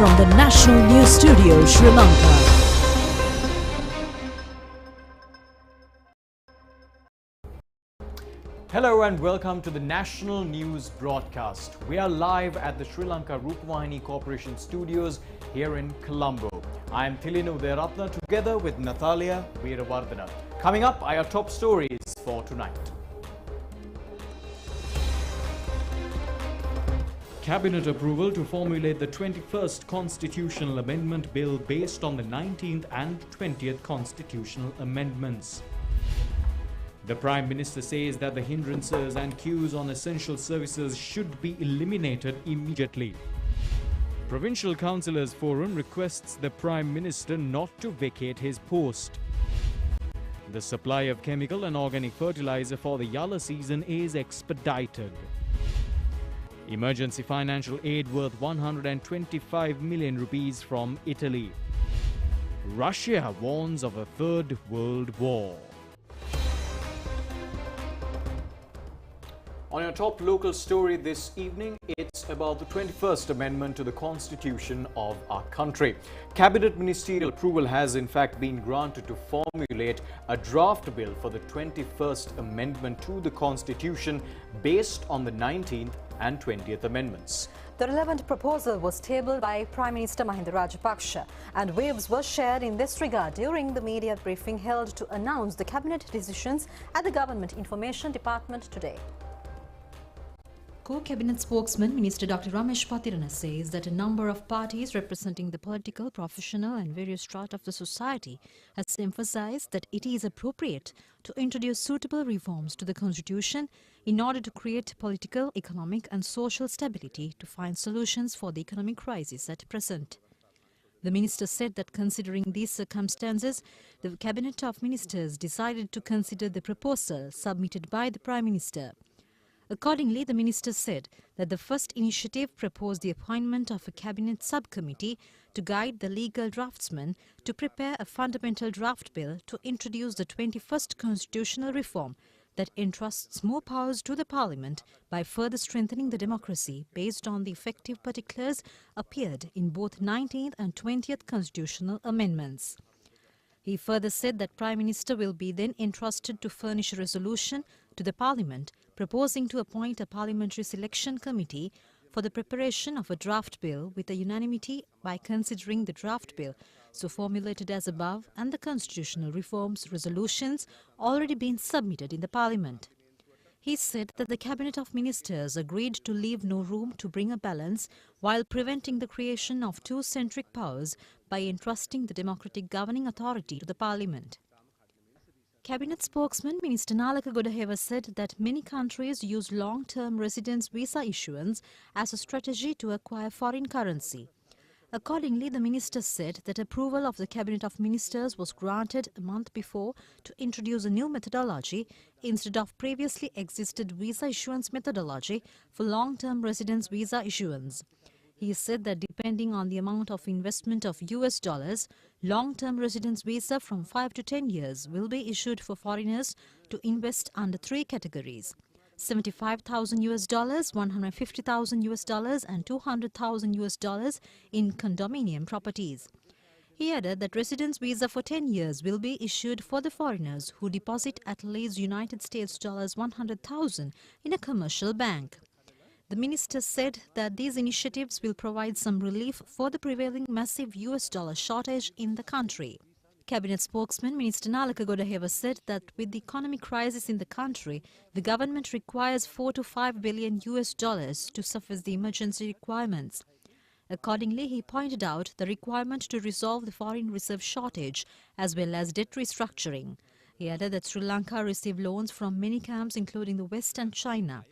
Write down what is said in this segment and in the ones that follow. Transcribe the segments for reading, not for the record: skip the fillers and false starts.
from the National News Studio, Sri Lanka. Hello and welcome to the National News Broadcast. We are live at the Sri Lanka Rupavahini Corporation Studios here in Colombo. I am Thilinu Udayaratna together with Natalia Veeravardhana. Coming up are our top stories for tonight. Cabinet approval to formulate the 21st Constitutional Amendment Bill based on the 19th and 20th Constitutional Amendments. The Prime Minister says that the hindrances and queues on essential services should be eliminated immediately. Provincial Councillors Forum requests the Prime Minister not to vacate his post. The supply of chemical and organic fertilizer for the Yalla season is expedited. Emergency financial aid worth 125 million rupees from Italy. Russia warns of a third world war. On your top local story this evening, it's about the 21st Amendment to the Constitution of our country. Cabinet ministerial approval has in fact been granted to formulate a draft bill for the 21st Amendment to the Constitution based on the 19th and 20th Amendments. The relevant proposal was tabled by Prime Minister Mahinda Rajapaksa, and views were shared in this regard during the media briefing held to announce the cabinet decisions at the Government Information Department today. Co-Cabinet spokesman Minister Dr. Ramesh Patirana says that a number of parties representing the political, professional and various strata of the society has emphasized that it is appropriate to introduce suitable reforms to the Constitution in order to create political, economic and social stability to find solutions for the economic crisis at present. The minister said that considering these circumstances, the Cabinet of Ministers decided to consider the proposal submitted by the Prime Minister. Accordingly, the minister said that the first initiative proposed the appointment of a cabinet subcommittee to guide the legal draftsmen to prepare a fundamental draft bill to introduce the 21st constitutional reform that entrusts more powers to the parliament by further strengthening the democracy based on the effective particulars appeared in both 19th and 20th constitutional amendments. He further said that Prime Minister will be then entrusted to furnish a resolution to the Parliament proposing to appoint a Parliamentary Selection Committee for the preparation of a draft bill with a unanimity by considering the draft bill so formulated as above and the constitutional reforms resolutions already been submitted in the Parliament. He said that the Cabinet of Ministers agreed to leave no room to bring a balance while preventing the creation of two centric powers by entrusting the democratic governing authority to the Parliament. Cabinet spokesman Minister Nalaka Godaheva said that many countries use long-term residence visa issuance as a strategy to acquire foreign currency. Accordingly, the minister said that approval of the Cabinet of Ministers was granted a month before to introduce a new methodology instead of previously existed visa issuance methodology for long-term residence visa issuance. He said that depending on the amount of investment of US dollars, long-term residence visa from 5 to 10 years will be issued for foreigners to invest under three categories: $75,000 US dollars, $150,000 US dollars and $200,000 US dollars in condominium properties. He added that residence visa for 10 years will be issued for the foreigners who deposit at least United States dollars 100,000 in a commercial bank. The minister said that these initiatives will provide some relief for the prevailing massive US dollar shortage in the country. Cabinet spokesman Minister Nalaka Godaheva said that with the economic crisis in the country, the government requires 4 to 5 billion US dollars to suffice the emergency requirements. Accordingly, he pointed out the requirement to resolve the foreign reserve shortage as well as debt restructuring. He added that Sri Lanka received loans from many camps including the West and China.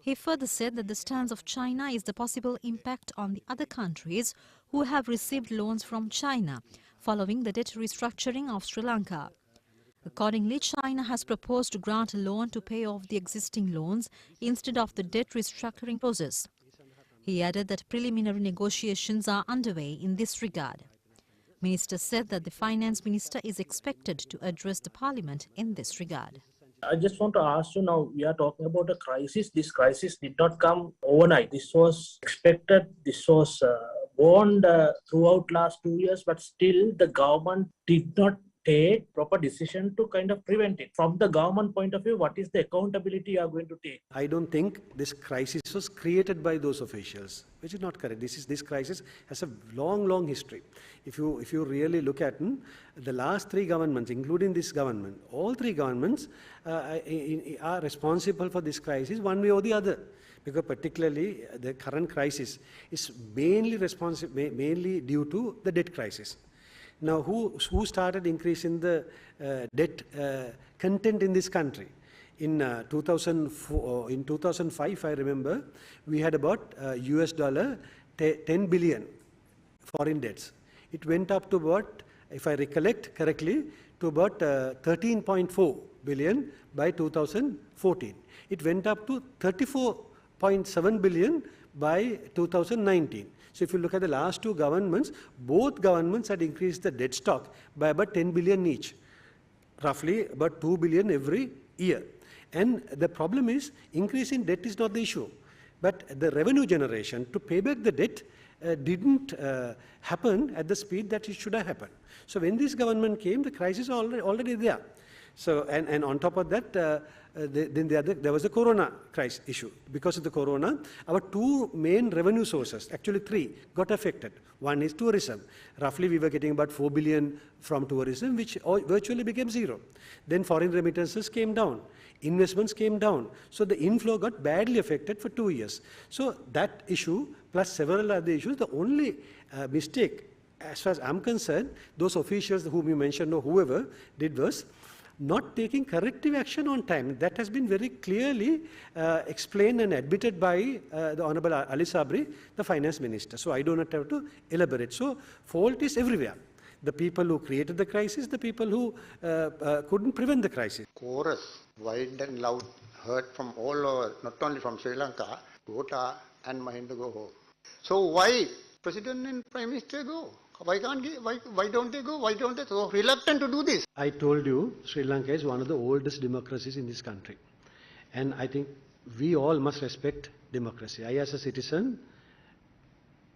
He further said that the stance of China is the possible impact on the other countries who have received loans from China following the debt restructuring of Sri Lanka. Accordingly, China has proposed to grant a loan to pay off the existing loans instead of the debt restructuring process. He added that preliminary negotiations are underway in this regard. Minister said that the Finance Minister is expected to address the Parliament in this regard. I just want to ask you now, we are talking about a crisis. This crisis did not come overnight. This was expected. This was warned throughout last 2 years, but still the government did not take proper decision to kind of prevent it. From the government point of view, what is the accountability you are going to take? I don't think this crisis was created by those officials, which is not correct. This crisis has a long history. If you really look at the last three governments, including this government, all three governments are responsible for this crisis one way or the other. Because particularly the current crisis is mainly due to the debt crisis. Now, who started increasing the debt content in this country? In 2005, if I remember, we had about $10 billion foreign debts. It went up to about, if I recollect correctly, to about 13.4 billion by 2014. It went up to 34.7 billion by 2019. So if you look at the last two governments, both governments had increased the debt stock by about 10 billion each, roughly about 2 billion every year. And the problem is, increasing debt is not the issue, but the revenue generation to pay back the debt didn't happen at the speed that it should have happened. So when this government came, the crisis was already there. So, and on top of that, there was a corona crisis issue. Because of the corona, our two main revenue sources, actually three, got affected. One is tourism. Roughly, we were getting about 4 billion from tourism, which virtually became zero. Then foreign remittances came down. Investments came down. So the inflow got badly affected for 2 years. So that issue, plus several other issues, the only mistake, as far as I'm concerned, those officials whom you mentioned or whoever did was not taking corrective action on time. That has been very clearly explained and admitted by the Honorable Ali Sabri, the Finance Minister. So I do not have to elaborate. So fault is everywhere. The people who created the crisis, the people who couldn't prevent the crisis. Chorus, wide and loud, heard from all over, not only from Sri Lanka, Gota and Mahinda go home. So why President and Prime Minister go? Why don't they go? Why don't they so reluctant to do this? I told you, Sri Lanka is one of the oldest democracies in this country. And I think we all must respect democracy. I, as a citizen,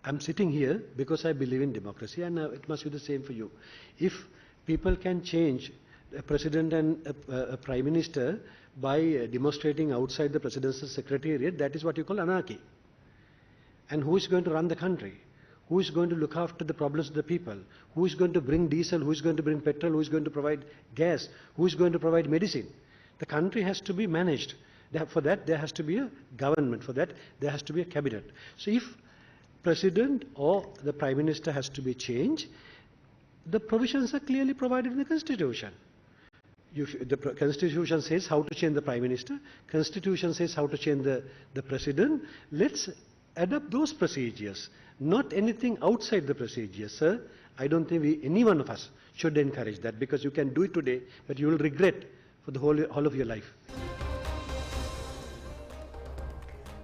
I'm sitting here because I believe in democracy, and it must be the same for you. If people can change a president and a prime minister by demonstrating outside the presidential secretariat, that is what you call anarchy. And who is going to run the country? Who is going to look after the problems of the people? Who is going to bring diesel? Who is going to bring petrol? Who is going to provide gas? Who is going to provide medicine? The country has to be managed. For that, there has to be a government. For that, there has to be a cabinet. So if president or the prime minister has to be changed, the provisions are clearly provided in the constitution. The constitution says how to change the prime minister. Constitution says how to change the president. Let's adopt those procedures. Not anything outside the procedures, sir. I don't think any one of us should encourage that, because you can do it today, but you will regret for the whole of your life.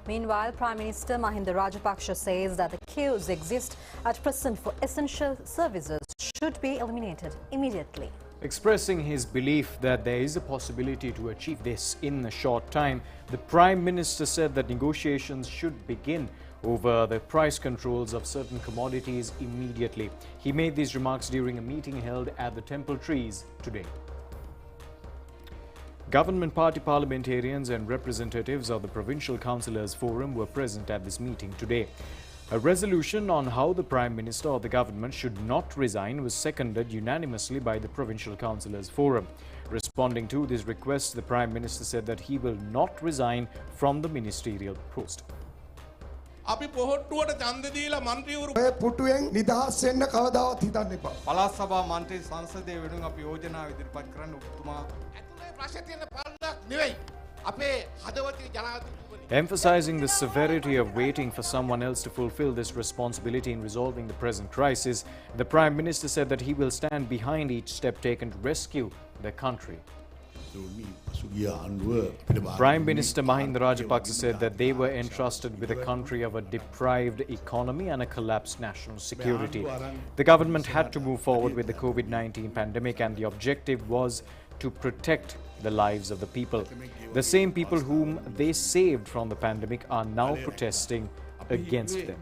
Meanwhile, Prime Minister Mahinda Rajapaksa says that the queues exist at present for essential services should be eliminated immediately. Expressing his belief that there is a possibility to achieve this in a short time, the Prime Minister said that negotiations should begin over the price controls of certain commodities immediately. He made these remarks during a meeting held at the Temple Trees today. Government party parliamentarians and representatives of the Provincial Councillors Forum were present at this meeting today. A resolution on how the Prime Minister or the government should not resign was seconded unanimously by the Provincial Councillors Forum. Responding to this request, the Prime Minister said that he will not resign from the ministerial post. අපි පොහොට්ටුවට ඡන්ද දීලා മന്ത്രിවරු ඔය පුටුවෙන් නිදහස් වෙන්න කවදාවත් හිතන්න එපා. පළාත් සභා මන්ත්‍රී සංසදයේ වෙනුවෙන් අපි යෝජනා ඉදිරිපත් කරන්න ඔබතුමා ඇතුලේ ප්‍රශ්න තියෙන පාලනයක් නෙවෙයි. අපේ හදවතේ ජනාධිපතිතුමනි. Emphasizing the severity of waiting for someone else to fulfill this responsibility in resolving the present crisis, the Prime Minister said that he will stand behind each step taken to rescue the country. Prime Minister Mahinda Rajapaksa said that they were entrusted with a country of a deprived economy and a collapsed national security. The government had to move forward with the COVID-19 pandemic, and the objective was to protect the lives of the people. The same people whom they saved from the pandemic are now protesting against them.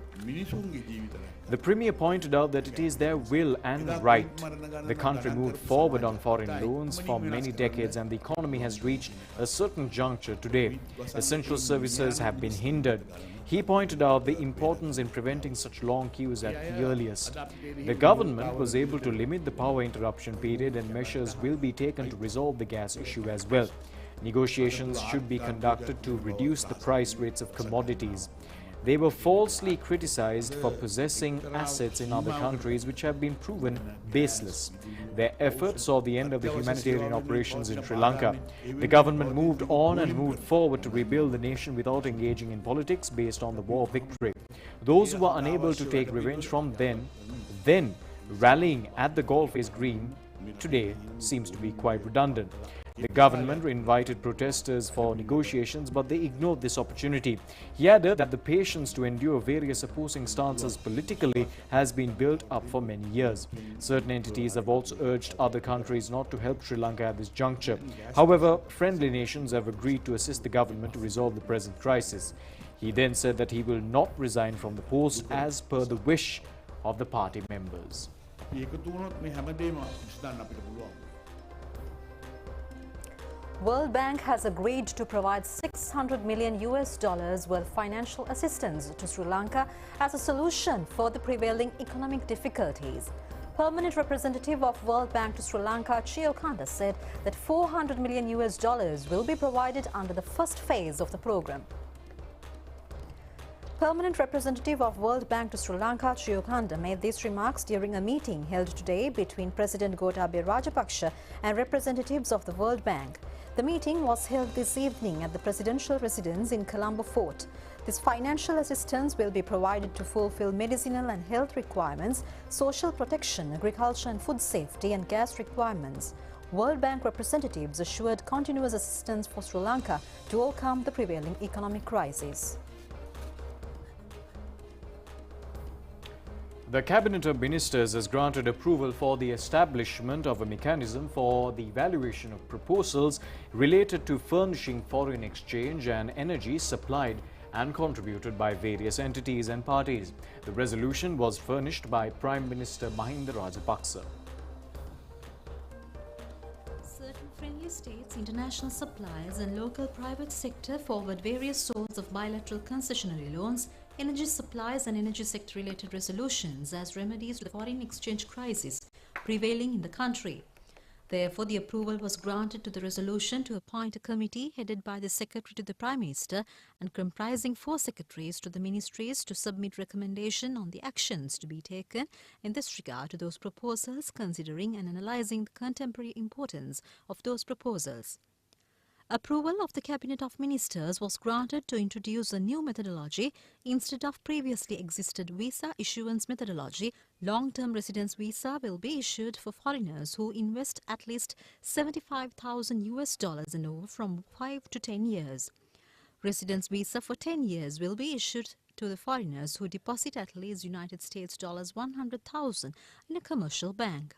The Premier pointed out that it is their will and right. The country moved forward on foreign loans for many decades and the economy has reached a certain juncture today. Essential services have been hindered. He pointed out the importance in preventing such long queues at the earliest. The government was able to limit the power interruption period and measures will be taken to resolve the gas issue as well. Negotiations should be conducted to reduce the price rates of commodities. They were falsely criticized for possessing assets in other countries which have been proven baseless. Their efforts saw the end of the humanitarian operations in Sri Lanka. The government moved on and moved forward to rebuild the nation without engaging in politics based on the war victory. Those who were unable to take revenge from then rallying at the Goldface Green today seems to be quite redundant. The government invited protesters for negotiations, but they ignored this opportunity. He added that the patience to endure various opposing stances politically has been built up for many years. Certain entities have also urged other countries not to help Sri Lanka at this juncture. However, friendly nations have agreed to assist the government to resolve the present crisis. He then said that he will not resign from the post as per the wish of the party members. World Bank has agreed to provide $600 million worth financial assistance to Sri Lanka as a solution for the prevailing economic difficulties. Permanent representative of World Bank to Sri Lanka, Chiyokanda, said that $400 million will be provided under the first phase of the program. Permanent representative of World Bank to Sri Lanka, Chiyokanda, made these remarks during a meeting held today between President Gotabaya Rajapaksa and representatives of the World Bank. The meeting was held this evening at the presidential residence in Colombo Fort. This financial assistance will be provided to fulfill medicinal and health requirements, social protection, agriculture and food safety and gas requirements. World Bank representatives assured continuous assistance for Sri Lanka to overcome the prevailing economic crisis. The Cabinet of Ministers has granted approval for the establishment of a mechanism for the evaluation of proposals related to furnishing foreign exchange and energy supplied and contributed by various entities and parties. The resolution was furnished by Prime Minister Mahinda Rajapaksa. Certain friendly states, international suppliers and local private sector forward various sorts of bilateral concessionary loans, energy supplies and energy sector related resolutions as remedies to the foreign exchange crisis prevailing in the country. Therefore, the approval was granted to the resolution to appoint a committee headed by the Secretary to the Prime Minister and comprising 4 secretaries to the ministries to submit recommendation on the actions to be taken in this regard to those proposals, considering and analysing the contemporary importance of those proposals. Approval of the Cabinet of Ministers was granted to introduce a new methodology instead of previously existed visa issuance methodology. Long-term residence visa will be issued for foreigners who invest at least $75,000 and over from 5 to 10 years. Residence visa for 10 years will be issued to the foreigners who deposit at least United States $100,000 in a commercial bank.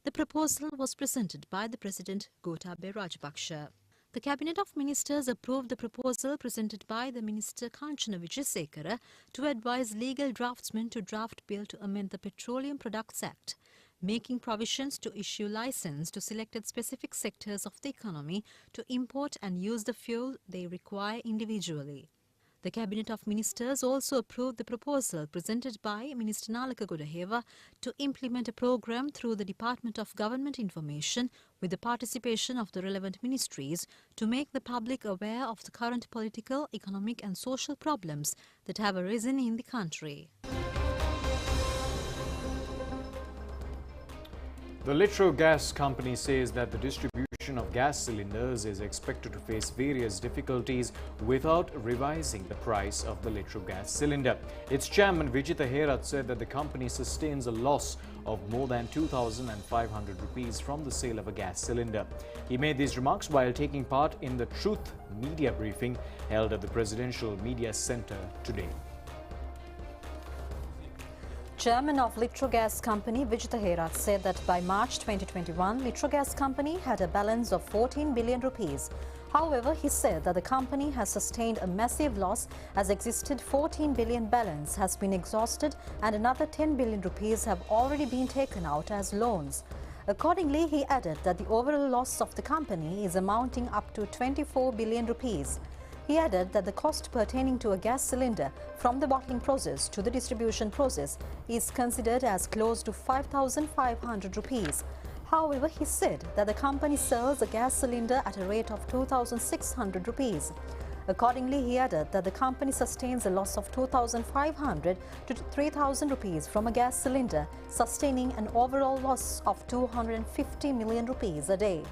The proposal was presented by the President Gotabaya Rajapaksa. The Cabinet of Ministers approved the proposal presented by the Minister Kanchana Wijesekara to advise legal draftsmen to draft bill to amend the Petroleum Products Act, making provisions to issue license to selected specific sectors of the economy to import and use the fuel they require individually. The Cabinet of Ministers also approved the proposal presented by Minister Nalaka Godaheva to implement a program through the Department of Government Information with the participation of the relevant ministries to make the public aware of the current political, economic and social problems that have arisen in the country. The Litro Gas Company says that the distribution of gas cylinders is expected to face various difficulties without revising the price of the Litro gas cylinder. Its chairman Vijitha Herath said that the company sustains a loss of more than 2,500 rupees from the sale of a gas cylinder. He made these remarks while taking part in the Truth media briefing held at the Presidential Media Centre today. Chairman of Litro Gas Company Vijitha Herath said that by March 2021, Litro Gas Company had a balance of 14 billion rupees. However, he said that the company has sustained a massive loss as existed 14 billion balance has been exhausted and another 10 billion rupees have already been taken out as loans. Accordingly, he added that the overall loss of the company is amounting up to 24 billion rupees. He added that the cost pertaining to a gas cylinder from the bottling process to the distribution process is considered as close to 5,500 rupees. However, he said that the company sells a gas cylinder at a rate of 2,600 rupees. Accordingly, he added that the company sustains a loss of 2,500 to 3,000 rupees from a gas cylinder, sustaining an overall loss of 250 million rupees a day.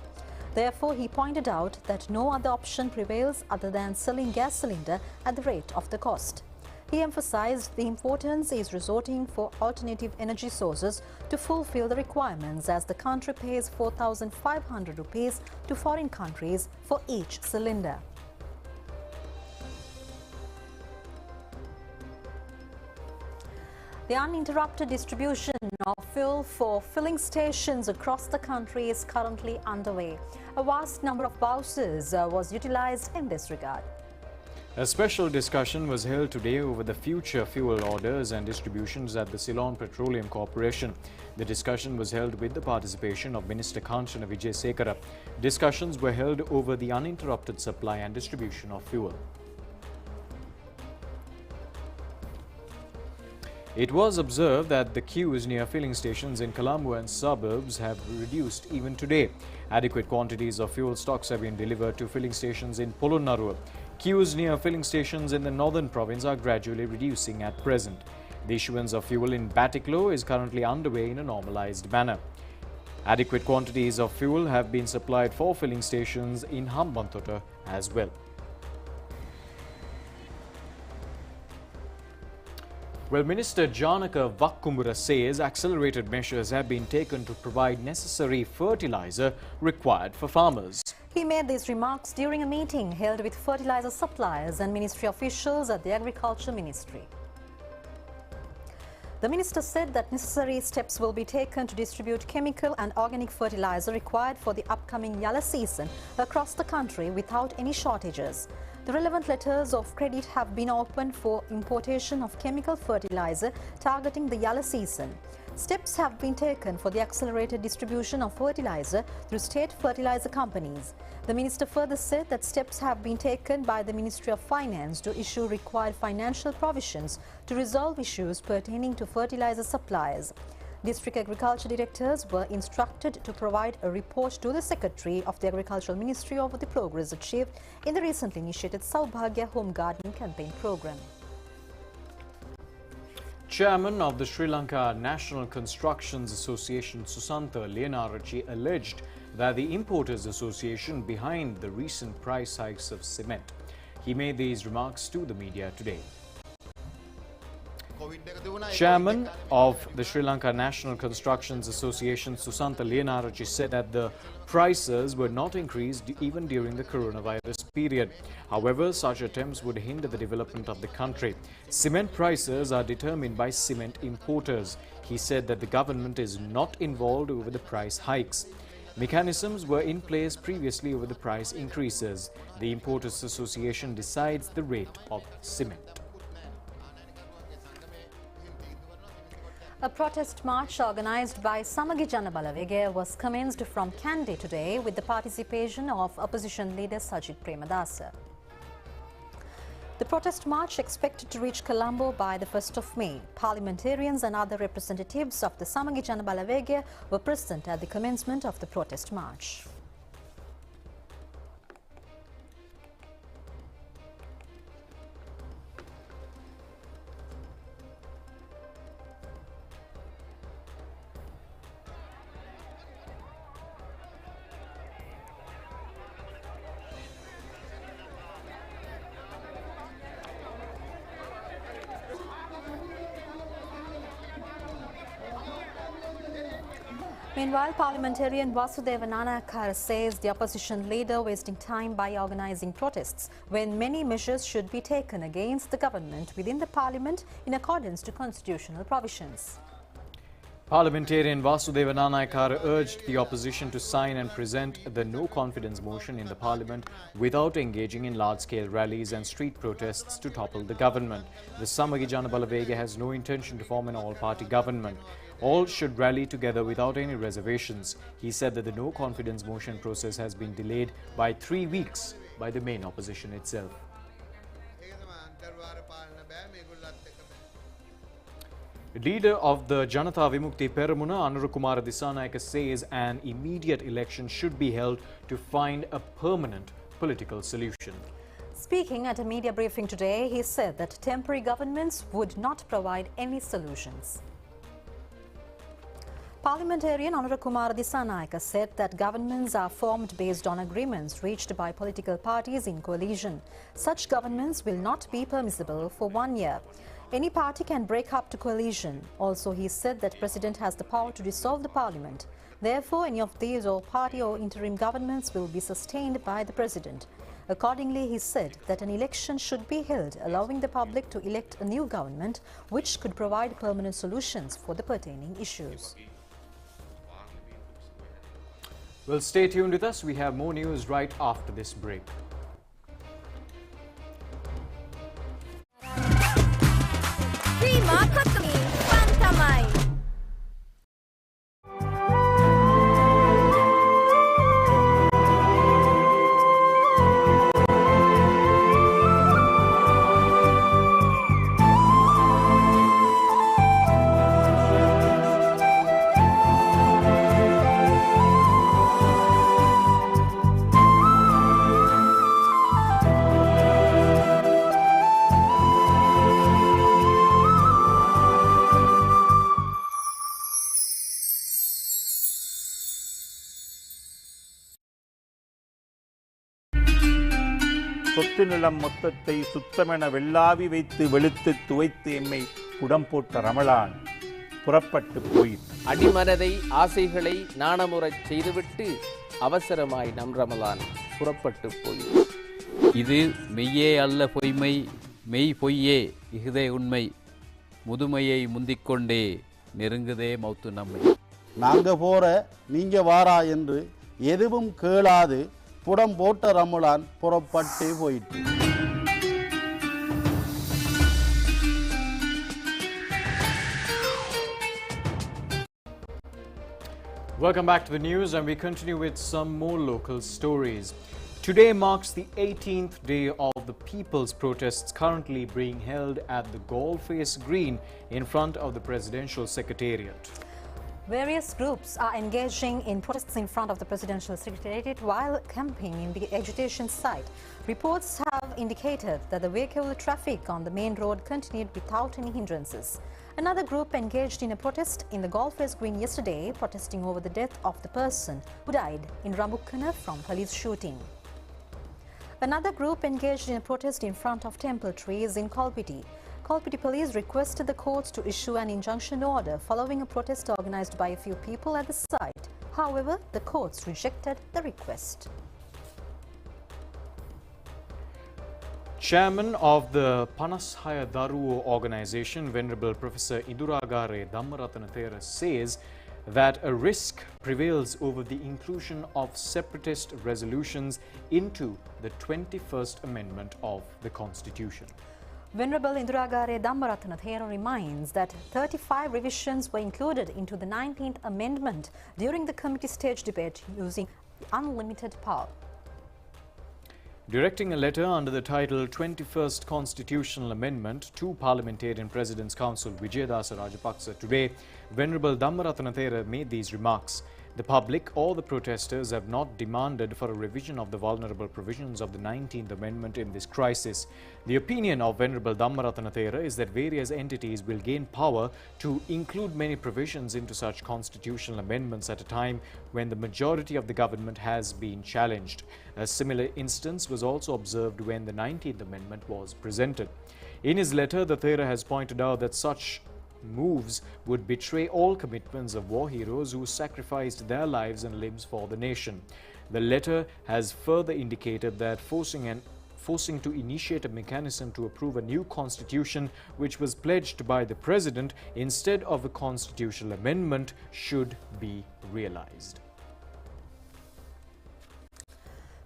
Therefore, he pointed out that no other option prevails other than selling gas cylinder at the rate of the cost. He emphasized the importance is resorting for alternative energy sources to fulfill the requirements as the country pays 4,500 rupees to foreign countries for each cylinder. The uninterrupted distribution of fuel for filling stations across the country is currently underway. A vast number of buses was utilized in this regard. A special discussion was held today over the future fuel orders and distributions at the Ceylon Petroleum Corporation. The discussion was held with the participation of Minister Kanchana Wijesekara. Discussions were held over the uninterrupted supply and distribution of fuel. It was observed that the queues near filling stations in Colombo and suburbs have reduced even today. Adequate quantities of fuel stocks have been delivered to filling stations in Polonnaruwa. Queues near filling stations in the northern province are gradually reducing at present. The issuance of fuel in Batiklo is currently underway in a normalized manner. Adequate quantities of fuel have been supplied for filling stations in Hambantota as well. Well, Minister Janaka Vakkumbura says accelerated measures have been taken to provide necessary fertilizer required for farmers. He made these remarks during a meeting held with fertilizer suppliers and ministry officials at the Agriculture Ministry. The minister said that necessary steps will be taken to distribute chemical and organic fertilizer required for the upcoming Yalla season across the country without any shortages. The relevant letters of credit have been opened for importation of chemical fertilizer targeting the Yalla season. Steps have been taken for the accelerated distribution of fertilizer through state fertilizer companies. The minister further said that steps have been taken by the Ministry of Finance to issue required financial provisions to resolve issues pertaining to fertilizer suppliers. District agriculture directors were instructed to provide a report to the Secretary of the Agricultural Ministry over the progress achieved in the recently initiated Saubhagya Home Gardening Campaign program. Chairman of the Sri Lanka National Constructions Association, Susantha Lienarachi, alleged that the Importers Association behind the recent price hikes of cement. He made these remarks to the media today. Chairman of the Sri Lanka National Constructions Association, Susantha Lienarachi, said that the prices were not increased even during the coronavirus period. However, such attempts would hinder the development of the country. Cement prices are determined by cement importers. He said that the government is not involved over the price hikes. Mechanisms were in place previously over the price increases. The Importers Association decides the rate of cement. A protest march organised by Samagi Jana Balawegaya was commenced from Kandy today with the participation of opposition leader Sajid Premadasa. The protest march expected to reach Colombo by the 1st of May. Parliamentarians and other representatives of the Samagi Jana Balawegaya were present at the commencement of the protest march. Meanwhile, parliamentarian Vasudeva Nanakar says the opposition leader wasting time by organising protests when many measures should be taken against the government within the parliament in accordance to constitutional provisions. Parliamentarian Vasudeva Nanayakkara urged the opposition to sign and present the no-confidence motion in the parliament without engaging in large-scale rallies and street protests to topple the government. The Samagi Jana Balavega has no intention to form an all-party government. All should rally together without any reservations. He said that the no-confidence motion process has been delayed by 3 weeks by the main opposition itself. Leader of the Janata Vimukti Peramuna, Anurukumara Dissanayake, says an immediate election should be held to find a permanent political solution. Speaking at a media briefing today, he said that temporary governments would not provide any solutions. Parliamentarian Anurukumara Dissanayake said that governments are formed based on agreements reached by political parties in coalition. Such governments will not be permissible for 1 year. Any party can break up to coalition. Also, he said that President has the power to dissolve the parliament. Therefore, any of these all-party or interim governments will be sustained by the President. Accordingly, he said that an election should be held, allowing the public to elect a new government which could provide permanent solutions for the pertaining issues. Well, stay tuned with us. We have more news right after this break. சொத்து நிலம் மொத்தத்தை சுத்தமென வெள்ளாவி வைத்து வெளுத்து துவைத்து எம்மை குடம் போட்ட ரமலான் புறப்பட்டு போயிற்று. அடிமனதை ஆசைகளை நாணமுறச் செய்துவிட்டு அவசரமாய் நம் ரமலான் புறப்பட்டு போயிற்று. இது மெய்யே அல்ல பொய்மை, மெய் பொய்யே இஃதே உண்மை, முதுமையை முந்திக்கொண்டே நெருங்குதே மௌத்து நம்மை. நாங்க போற நீங்க வாரா என்று எதுவும் கேளாது புடம் போட்ட ரமலான் புறப்பட்டே போயிற்று. Welcome back to the news, and we continue with some more local stories. Today marks the 18th day of the people's protests currently being held at the Gaulface Green in front of the Presidential Secretariat. Various groups are engaging in protests in front of the Presidential Secretariat while camping in the agitation site. Reports have indicated that the vehicular traffic on the main road continued without any hindrances. Another group engaged in a protest in the Gaulface Green yesterday, protesting over the death of the person who died in Ramukkana from police shooting. Another group engaged in a protest in front of temple trees in Kolpiti. Kolpiti police requested the courts to issue an injunction order following a protest organized by a few people at the site. However, the courts rejected the request. Chairman of the Panashaya Daruo organization, Venerable Professor Iduragare Dhammaratanathera, says that a risk prevails over the inclusion of separatist resolutions into the 21st Amendment of the Constitution. Venerable Induragare Dhammaratanathera reminds that 35 revisions were included into the 19th Amendment during the committee stage debate using unlimited power. Directing a letter under the title 21st Constitutional Amendment to Parliamentarian President's Council Vijayadasa Rajapaksa today, Venerable Dhammaratanathera made these remarks. The public or the protesters have not demanded for a revision of the vulnerable provisions of the 19th Amendment in this crisis. The opinion of Venerable Dhammaratanathera is that various entities will gain power to include many provisions into such constitutional amendments at a time when the majority of the government has been challenged. A similar instance was also observed when the 19th Amendment was presented. In his letter, the Thera has pointed out that such moves would betray all commitments of war heroes who sacrificed their lives and limbs for the nation. The letter has further indicated that forcing to initiate a mechanism to approve a new constitution which was pledged by the president instead of a constitutional amendment should be realized.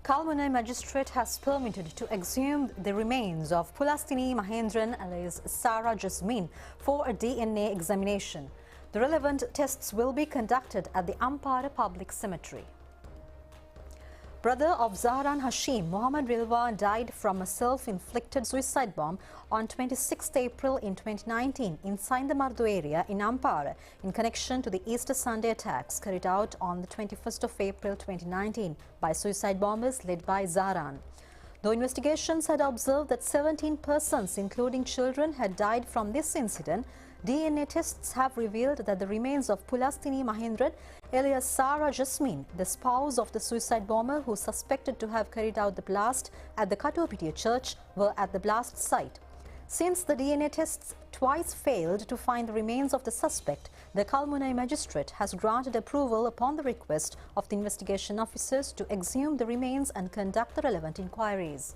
Kalmunai magistrate has permitted to exhume the remains of Pulastini Mahendran alias Sarah Jasmine for a DNA examination. The relevant tests will be conducted at the Ampara Public Cemetery. Brother of Zahran Hashim, Mohammad Rilwan, died from a self-inflicted suicide bomb on 26 April in 2019 inside the Mardu area in Ampara in connection to the Easter Sunday attacks carried out on the 21st of April 2019 by suicide bombers led by Zahran. Though investigations had observed that 17 persons, including children, had died from this incident, DNA tests have revealed that the remains of Pulastini Mahendran, alias Sarah Jasmine, the spouse of the suicide bomber who suspected to have carried out the blast at the Katopitia church, were at the blast site. Since the DNA tests twice failed to find the remains of the suspect, the Kalmunai magistrate has granted approval upon the request of the investigation officers to exhume the remains and conduct the relevant inquiries.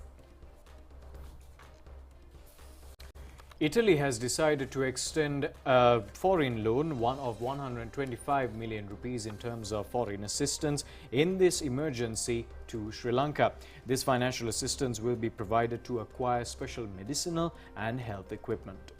Italy has decided to extend a foreign loan of 125 million rupees in terms of foreign assistance in this emergency to Sri Lanka. This financial assistance will be provided to acquire special medicinal and health equipment.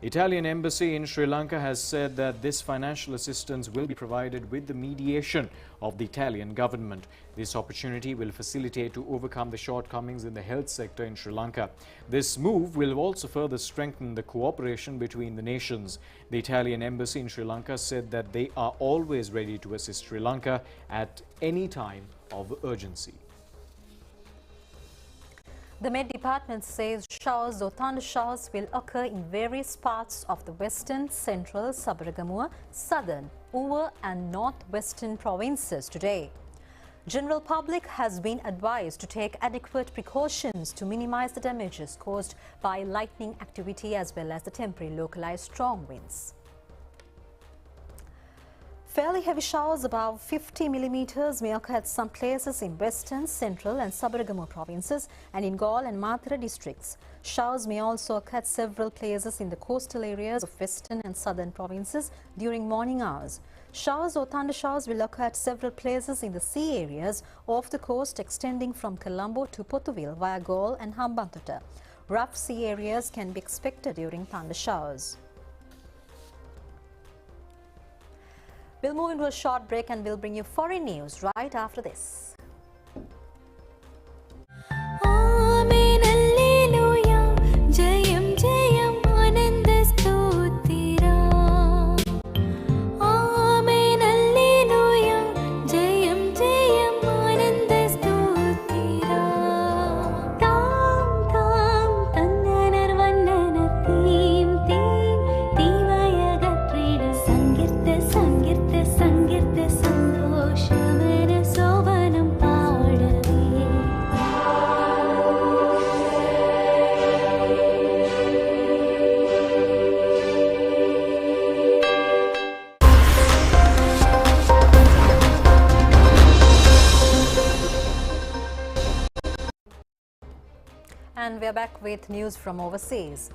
Italian embassy in Sri Lanka has said that this financial assistance will be provided with the mediation of the Italian government. This opportunity will facilitate to overcome the shortcomings in the health sector in Sri Lanka. This move will also further strengthen the cooperation between the nations. The Italian embassy in Sri Lanka said that they are always ready to assist Sri Lanka at any time of urgency. The Met Department says showers or thunder showers will occur in various parts of the western, central, Sabaragamuwa, southern, Uva and northwestern provinces today. General public has been advised to take adequate precautions to minimize the damages caused by lightning activity as well as the temporary localized strong winds. Fairly heavy showers above 50 millimeters may occur at some places in western, central and Sabaragamuwa provinces and in Galle and Mathura districts. Showers may also occur at several places in the coastal areas of western and southern provinces during morning hours. Showers or thunder showers will occur at several places in the sea areas off the coast extending from Colombo to Potuville via Galle and Hambantota. Rough sea areas can be expected during thunder showers. We'll move into a short break and we'll bring you foreign news right after this. And we're back with news from overseas.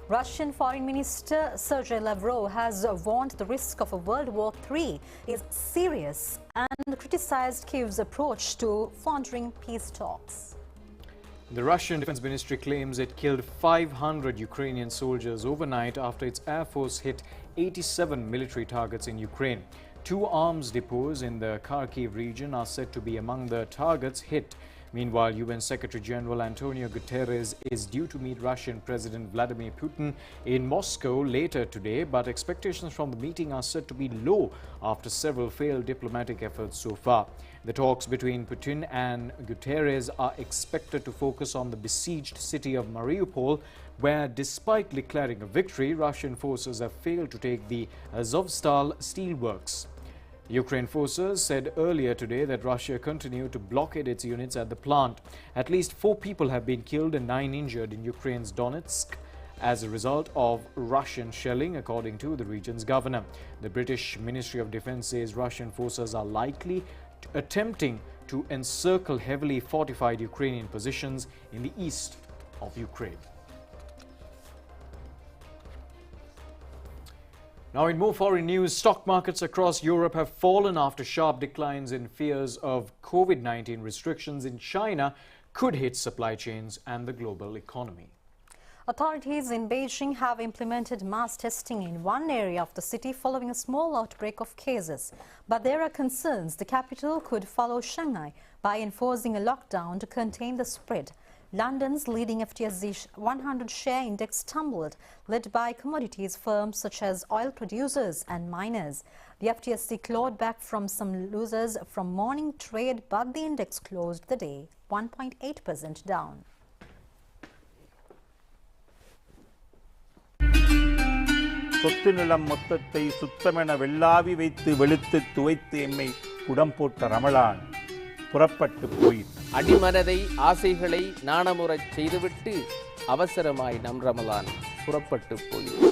Russian Foreign Minister Sergei Lavrov has warned the risk of a World War III is serious and criticized Kyiv's approach to floundering peace talks. The Russian Defense Ministry claims it killed 500 Ukrainian soldiers overnight after its air force hit 87 military targets in Ukraine. 2 arms depots in the Kharkiv region are said to be among the targets hit. Meanwhile, UN Secretary-General Antonio Guterres is due to meet Russian President Vladimir Putin in Moscow later today, but expectations from the meeting are said to be low after several failed diplomatic efforts so far. The talks between Putin and Guterres are expected to focus on the besieged city of Mariupol, where, despite declaring a victory, Russian forces have failed to take the Azovstal steelworks. Ukraine forces said earlier today that Russia continued to blockade its units at the plant. At least 4 people have been killed and 9 injured in Ukraine's Donetsk as a result of Russian shelling, according to the region's governor. The British Ministry of Defense says Russian forces are likely attempting to encircle heavily fortified Ukrainian positions in the east of Ukraine. Now, in more foreign news, stock markets across Europe have fallen after sharp declines in fears of COVID-19 restrictions in China could hit supply chains and the global economy. Authorities in Beijing have implemented mass testing in one area of the city following a small outbreak of cases. But there are concerns the capital could follow Shanghai by enforcing a lockdown to contain the spread. London's leading FTSE 100 share index tumbled, led by commodities firms such as oil producers and miners. The FTSE clawed back from some losers from morning trade, but the index closed the day 1.8% down. சொத்து நிலம் மொத்தத்தை சுத்தமென வெள்ளாவி வைத்து வெளுத்து துவைத்து எம்மை குடம் போட்ட ரமலான் புறப்பட்டு போயிற்று. அடிமனதை ஆசைகளை நாணமுறச் செய்துவிட்டு அவசரமாய் நம் ரமலான் புறப்பட்டு போயிற்று.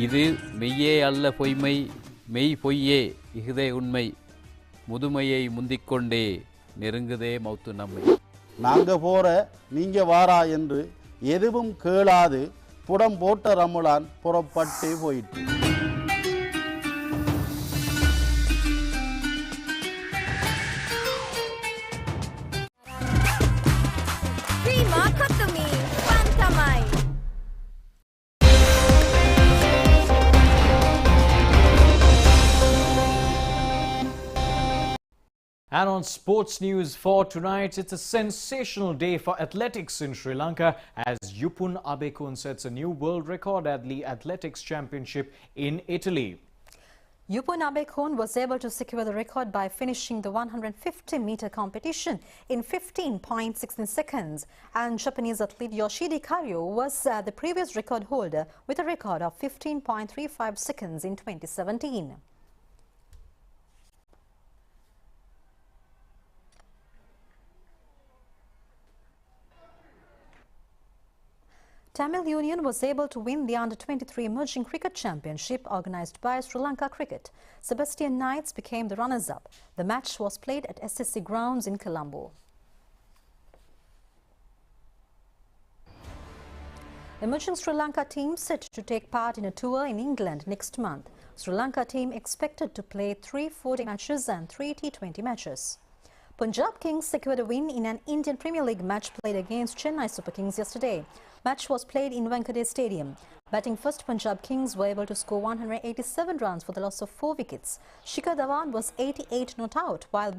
இது மெய்யே அல்ல பொய்மை, மெய் பொய்யே இஃதே உண்மை, முதுமையை முந்திக்கொண்டே நெருங்குதே மௌத்து நம்மை. நாங்க போற நீங்க வாரா என்று எதுவும் கேளாது புடம் போட்ட ரமலான் புறப்பட்டு போயிற்று. And on sports news for tonight, it's a sensational day for athletics in Sri Lanka as Yupun Abekun sets a new world record at the Athletics Championship in Italy. Yupun Abekun was able to secure the record by finishing the 150-meter competition in 15.16 seconds. And Japanese athlete Yoshidi Karyo was the previous record holder with a record of 15.35 seconds in 2017. Tamil Union was able to win the Under-23 Emerging Cricket Championship organised by Sri Lanka Cricket. Sebastian Knights became the runners-up. The match was played at SSC grounds in Colombo. Emerging Sri Lanka team set to take part in a tour in England next month. Sri Lanka team expected to play 3 4-day matches and 3 T20 matches. Punjab Kings secured a win in an Indian Premier League match played against Chennai Super Kings yesterday. Match was played in Wankhede Stadium. Batting first, Punjab Kings were able to score 187 runs for the loss of 4 wickets. Shikhar Dhawan was 88 not out, while